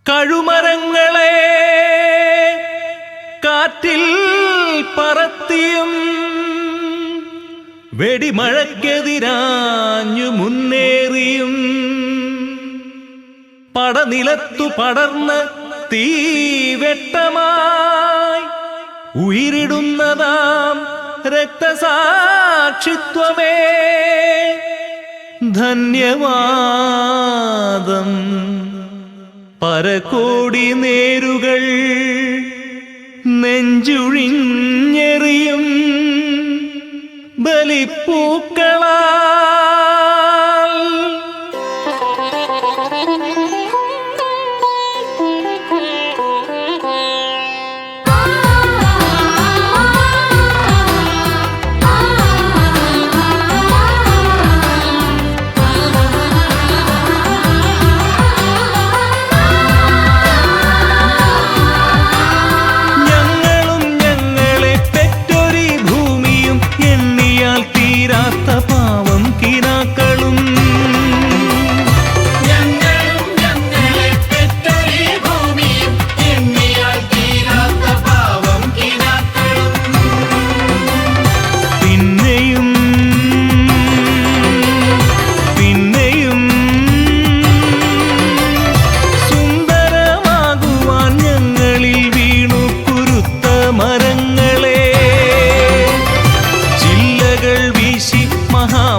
കഴുമരങ്ങളെ കാറ്റിൽ പറത്തിയും വെടിമഴക്കെതിരാഞ്ഞു മുന്നേറിയും പടനിലത്തു പടർന്ന് തീവെട്ടമായി ഉയിരിടുന്നതാം രക്തസാക്ഷിത്വമേ ധന്യവാദം. പരകോടി നേരുകൾ നെഞ്ചുഴിഞ്ഞെറിയും ബലിപ്പൂക്കളാൽ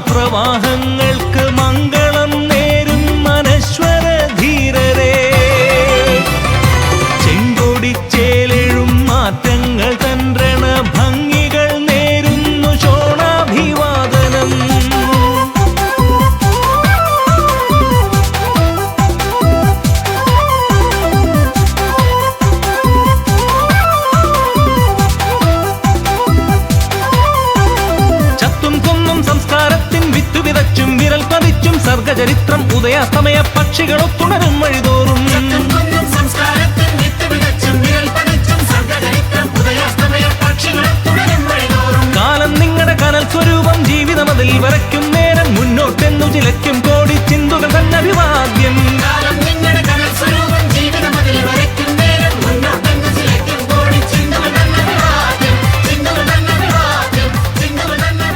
പ്രവാഹങ്ങൾക്ക് മംഗളം നേരും അനശ്വര ധീരരേ. ചെങ്കൊടിച്ചേലെഴും മാറ്റങ്ങൾ തൻ രണഭംഗികൾ നേരുന്നു ശോണാഭിവാദനം. ചത്തും കൊന്നും സംസ്കാരത്തിൻ വിത്തുവിതച്ചും വിരൽ പതിച്ചും സർഗചരിത്രം ഉദയാസ്തമയ പക്ഷികളൊത്തുണരും വഴിതോറും